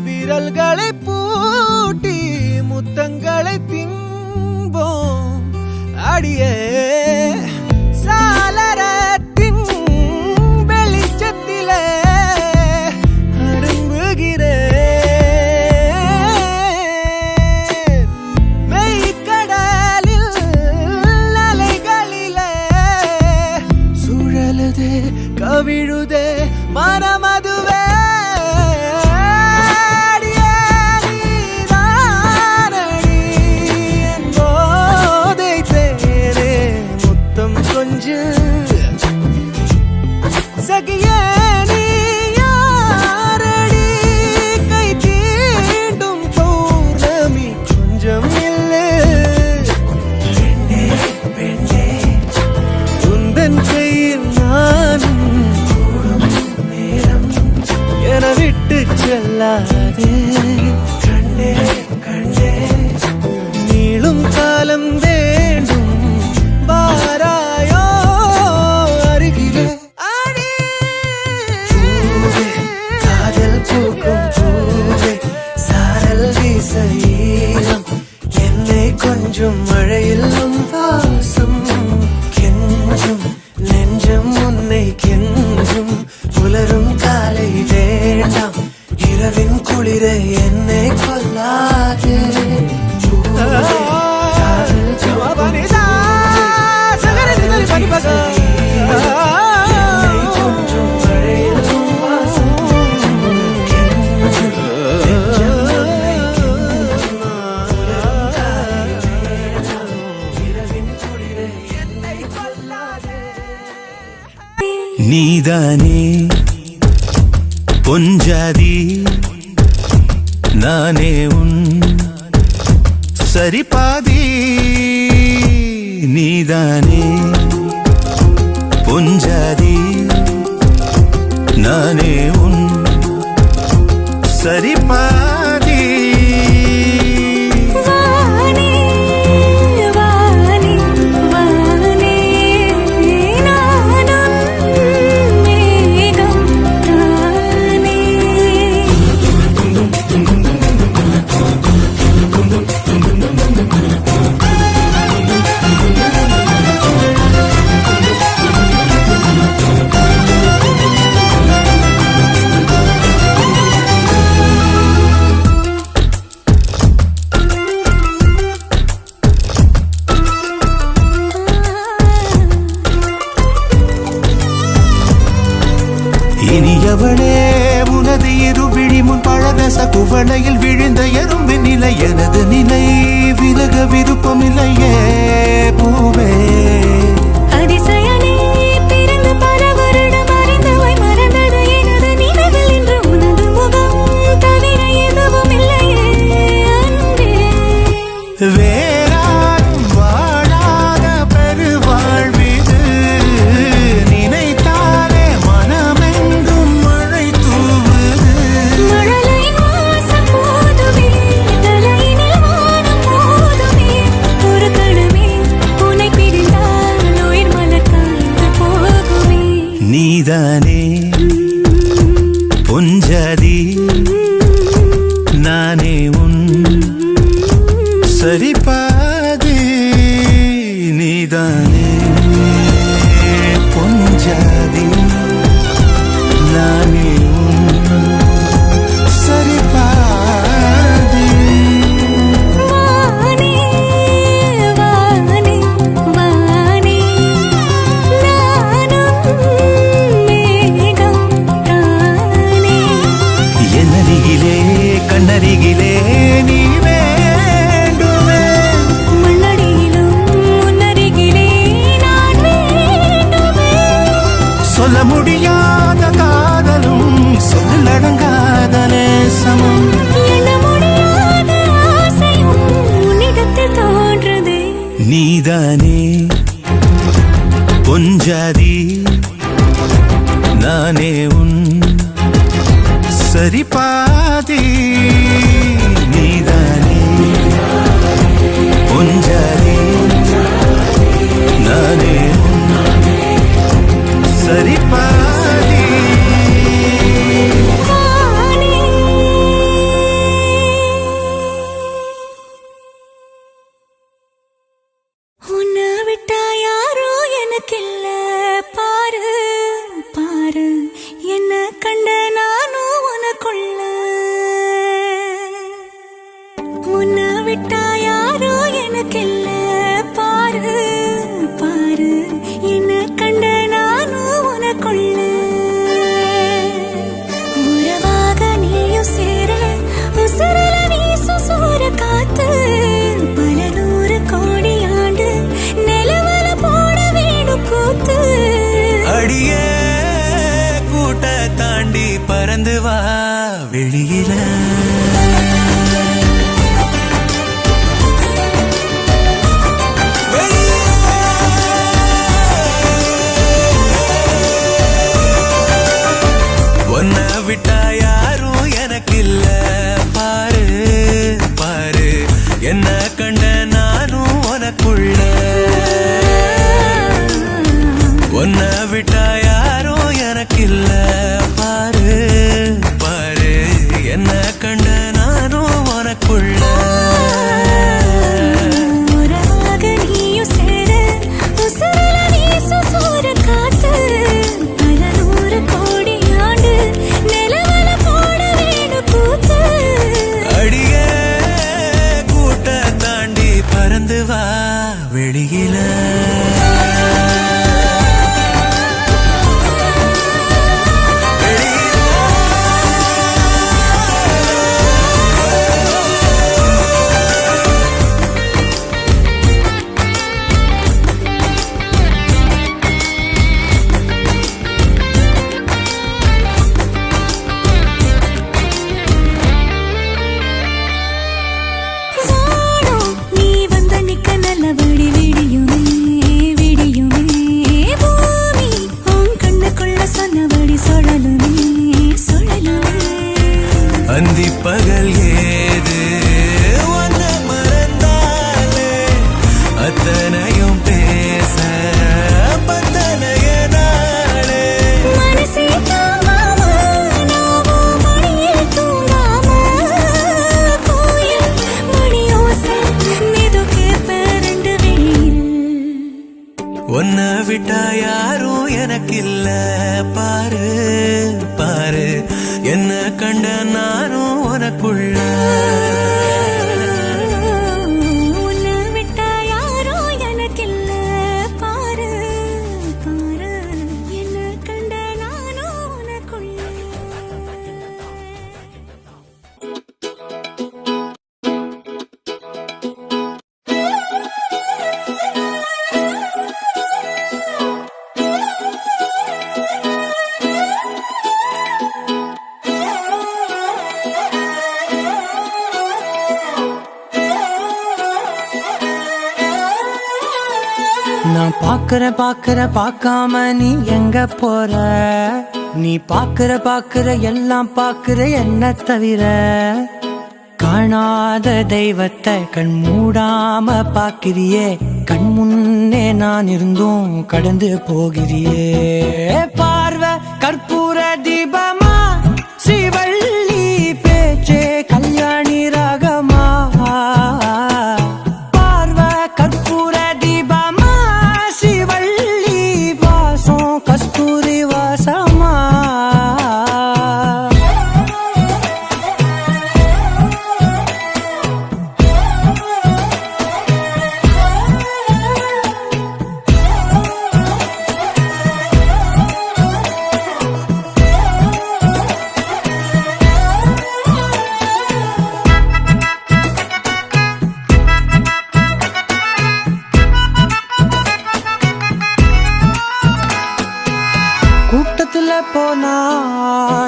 விரல்களை பூட்டி முத்தங்களை திம்போம் அடியே சாளரத்தின் வெளிச்சத்திலே அரும்புகிறேன் மெய்க்கடலில் அலைகளிலே சுழலுதே கவிழுதே மனமதுவே சகியே நீ யாரடி கை தீண்டும் பௌர்ணமி கொஞ்சம் இல்லை பெண்ணே பெண்ணே உந்தன் கையில் நானும் கூடும் நேரம் என விட்டு செல்லாதே கண்ணே கண்ணே நீளும் காலம் வேண்டும் வாராயோ அருகிலே காதல் பூக்கும் பூவே சாரல் வீச ஈரம் என்னை கொஞ்சம் மழையில் உன் வாசம் கெஞ்சும் நெஞ்சம் உன்னை கெஞ்சும் புலரும் காலை வேண்டாம் இரவின் குளிரை என்னை கொல்லாதே நீதானே பொஞ்சாதி நானே உன் சரிபாதி நீதானே பொஞ்சாதி நானே உன் சரிபாதி இனியவளே உனது இருவிழி முன் பழரச குவளையில் விழுந்த எறும்பின் நிலை எனது நிலை விலக விருப்பமில்லையே பூவே அதிசயனே பிறந்து பல வருடம் அறிந்தவை மறந்தது எனது நினைவில் இன்று உனது முகம் தவிர எதுவும் இல்லையே அன்பே வேறாரும் வாழாத பெருவாழ்வி நானே உன் சரிபாதி நீதானே பொஞ்சாதி நானே உன் சரிபாதி வானே வானே வானே நானும் மேகம் தானே என்னருகிலே கண்ணருகிலே நீ வேண்டுமே மண்ணடியிலும் முன்னருகிலே நான் வேண்டுமே சொல்ல முடியாத காதலும் சொல்லடங்காத நேசமும் எண்ண முடியாத ஆசையும் உன்னிடத்தில் தோன்றுதே நீதானே பொஞ்சாதி நானே உன் சரிபாதி நீதானே பொஞ்சாதி நானே உன் சரிபாதி வானே உன்னை விட்டா யாரோ எனக்கில்ல பாரு பாரு என்ன கண்ட நானும் உனக்குள்ள உன்னை விட்டா யாரோ எனக்கில்ல பாரு பாரு என்ன கண்ட நானும் உனக்குள்ள உறவாக நீயும் சேர உசுரல வீசும் சூற காத்து பல நூறு கோடி ஆண்டு நிலவல போட வேணும் கூத்து அடியே கூட்ட தாண்டி பறந்து வா வெளியில ஒன்ன விட்டா யாரும் எனக்கு இல்ல பாரு பாரு என்ன கண்ட நானும் உனக்குள்ள ஒன்ன விட்டா யாரும் எனக்கு இல்ல பாரு பாரு என்ன கண்ட நானும் உனக்குள்ள உறவாக நீயும் சேர உசுரல வீசும் சூற காத்து பல நூறு கோடி ஆண்டு நிலவல போட வேணும் கூத்து அடியே கூட்ட தாண்டி பறந்து வா வெளியில வானம் நீ வந்த நிக்க நல்லபடி விடியுமே விடியுமே பூமி உன் கண்ணுக்குள்ள சொன்னபடி சுழலுமே சுழலுமே அந்தி பகல் ஏது ஒன்ன மறந்தாலே அத்தனையும் பேச பத்தனைய நாளே மனசே தாங்காம நாவும் மடியில் தூங்காம கோயில் மணியோசை மெதுக்கே பேரண்டு வெளியில் ஒன்ன விட்டா யாரும் எனக்கு இல்ல பாரு பாரு என்ன கண்ட நானும் உனக்குள்ள உன்னை விட்டா யாரோ எனக்கில்ல பாரு பாரு என்ன கண்ட நானும் உனக்குள்ள நான் பாக்குற பார்க்காம நீ எங்க போற நீ பாக்குற எல்லாம் பாக்குற என்ன தவிர காணாத தெய்வத்தை கண் மூடாம பாக்கிறியே கண் முன்னே நான் இருந்தும் கடந்து போகிறியே பார்வை கற்பூர தீபமா ஸ்ரீவள்ளி பேச்சே கல்யாண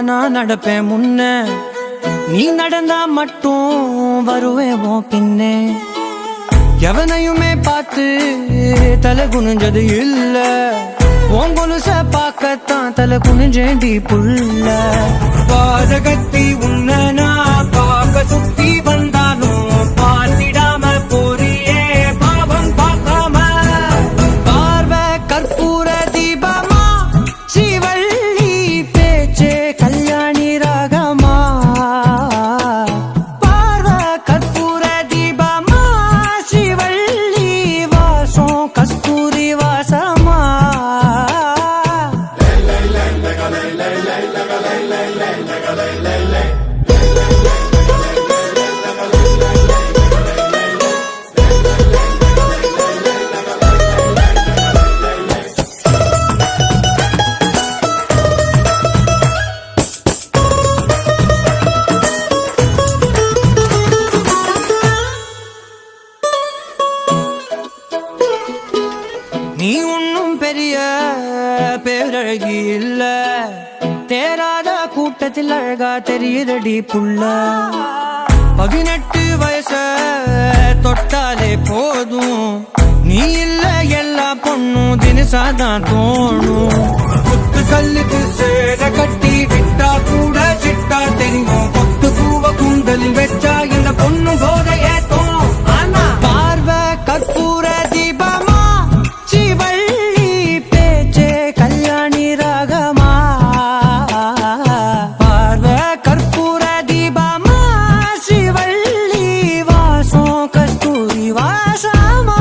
நான் நடப்பேன் முன்ன, நீ நடந்தா மட்டும் வருவேன் உன் பின்னே. எவனையுமே பார்த்து தலை குனிஞ்சது இல்ல, உன் கொலுச பார்க்கத்தான் தலை குனிஞ்சேண்டி புள்ள. பாதகத்தி உன்ன நான் பார்க்க சுத்தி வந்தாலும் பார்த்திடாம போறியே பாவம் பார்க்காம. பார்வை கற்பூர தீபமா சிவள்ளி பேச்சே கல்யாணி ராகமா. பார்வை கற்பூர தீபமா சிவள்ளி வாசம் கஸ்தூரி வாசமா. நீ ஒன்னும் பெரிய பேரழகி இல்ல, தேராத கூட்டத்தில் அழகா தெரியுதடி புள்ள. 18 வயச தொட்டாலே போதும், நீ இல்ல எல்லா பொண்ணும் தினசாதான் தோணும். குத்து கல்லுக்கு சேர கட்டி விட்டா கூட சிட்டா தெரியும், கொத்து பூவ கூந்தலில் வச்சா இந்த பொண்ணு போத ஏத்தோம். ஆனா பார்வை கற்பூர தீபமா சிவள்ளி பேச்சே கல்யாணி ராகமா. பார்வை கற்பூர தீபமா சிவள்ளி வாசம் கஸ்தூரி வாசமா.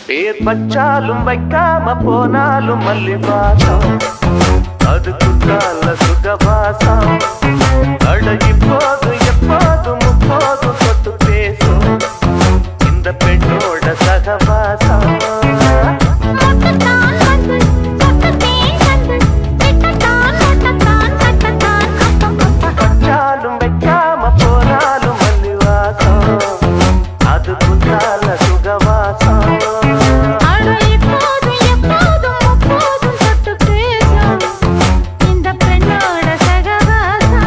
பேர் பச்சாலும் வைக்காம போனாலும் மல்லி வாசம், அது குத்தால சுகவாசம். அழகி போது எப்போதும் முப்போதும் தொட்டு பேசும் இந்த பெண்ணோட சகவாசம். பச்சாலும் வைக்காம போனாலும் மல்லி வாசம், அது குத்தால சுகவாசம். இந்த பெண்ணோட சகவாசம்.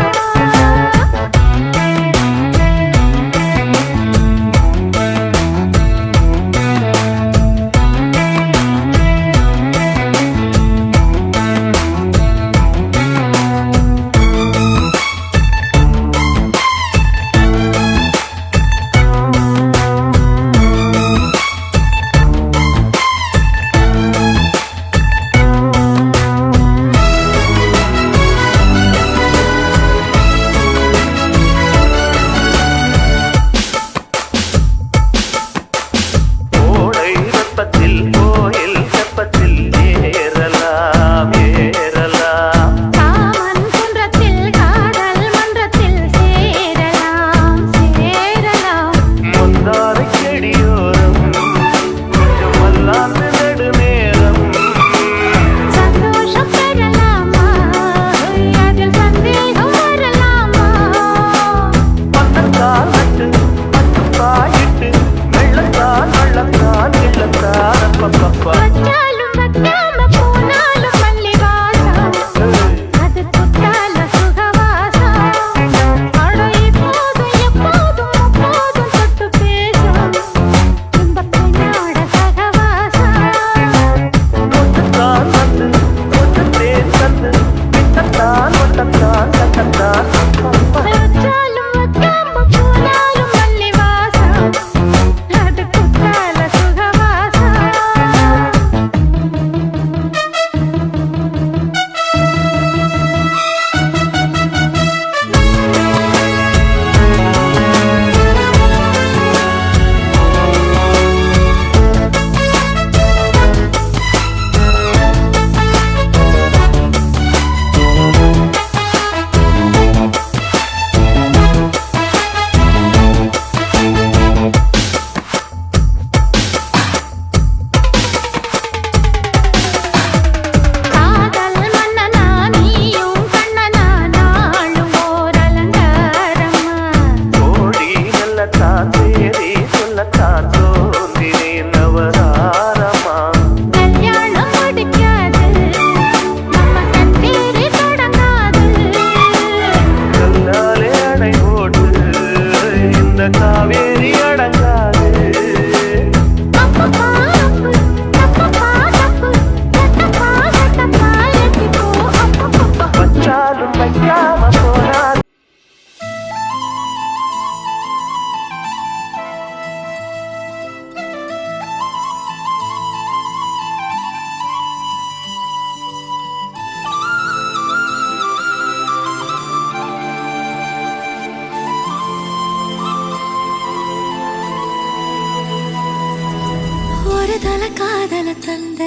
தல காதல தந்த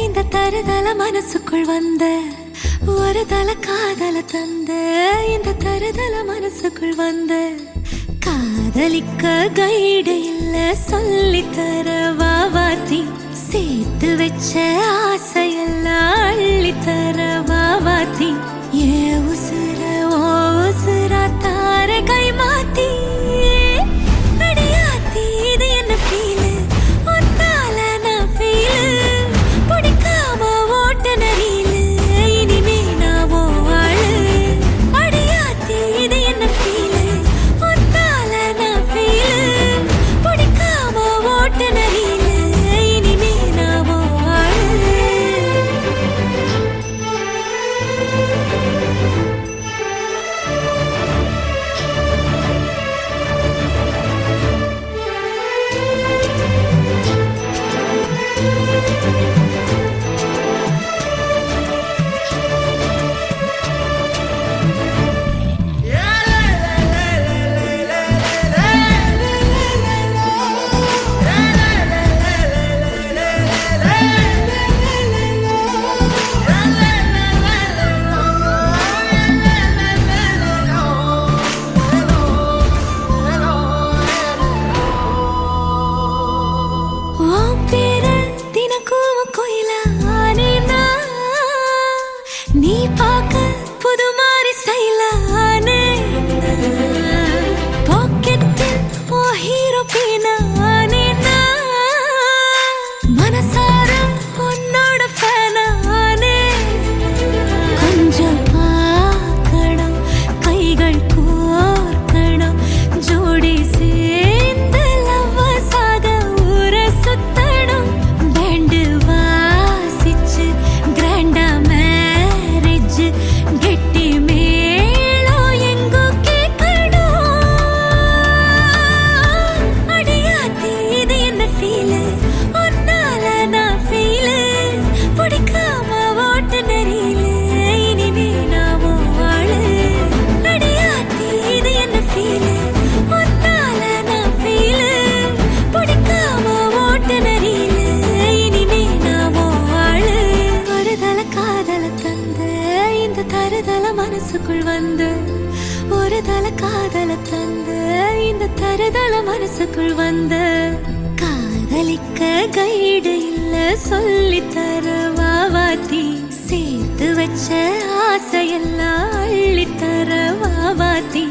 இந்த தருதல மனசுக்குள் வந்த ஒரு தல காதல தந்த இந்த தருதல மனசுக்குள் வந்த காதலிக்க கைடு இல்ல சொல்லித்தர வாவாத்தி சேர்த்து வச்ச ஆசையெல்லாம் அள்ளித்தர வாவாத்தி ஏ உசுர ஓ உசுரா தார கை மாத்தி அடியாத்தி இது என்ன ஃபீலு ஒன்னால நான் ஃபீலு பிடிக்காம ஓட்ட நரீலு இனிமே நான் ஓ ஆளு அடியாத்தி இது என்ன ஃபீலு ஒன்னால நான் ஃபீலு பிடிக்காம ஓட்ட நரீலு இனிமே நான் ஓ ஆளு உன் பேர தினக்கும் கோயில ஆனேனா நீ பார்க்க புது மாதிரி ஸ்டைல ஆனேனா பாக்கெட்டில் ஓ ஹீரோ பீனா ஆனேனா மனசார உன்னோட ஃபேனா ஆனேனா கொஞ்சம் பார்க்கணும் கைகள் கோர்க்கணும் ஜோடி சேர்ந்து லவ்வர்ஸாக ஊரை சுத்தணும் பேண்டு வாசிச்சு கிராண்டா மேரேஜ் கெட்டி மேளம் எங்கோ கேட்கணும் அடியாத்தி இது என்ன ஃபீலு ஒன்னால நான் ஃபீலு பிடிக்காம ஓட்ட நரீலு இனிமே நான் ஓ ஆளு அடியாத்தி இது என்ன ஃபீலு ஒன்னால நான் ஃபீலு பிடிக்காம ஓட்ட நரீலு இனிமே நான் ஓ ஆளு ஒரு தல காதல தந்த இந்த தருதல மனசுக்குள் வந்து ஒரு தல காதல தந்த இந்த தருதல மனசுக்குள் வந்து காதலிக்க கைடு இல்ல சொல்லித்தர வாவாத்தி சேர்த்து வச்ச ஆசையெல்லாம் அள்ளித்தர வாவாத்தி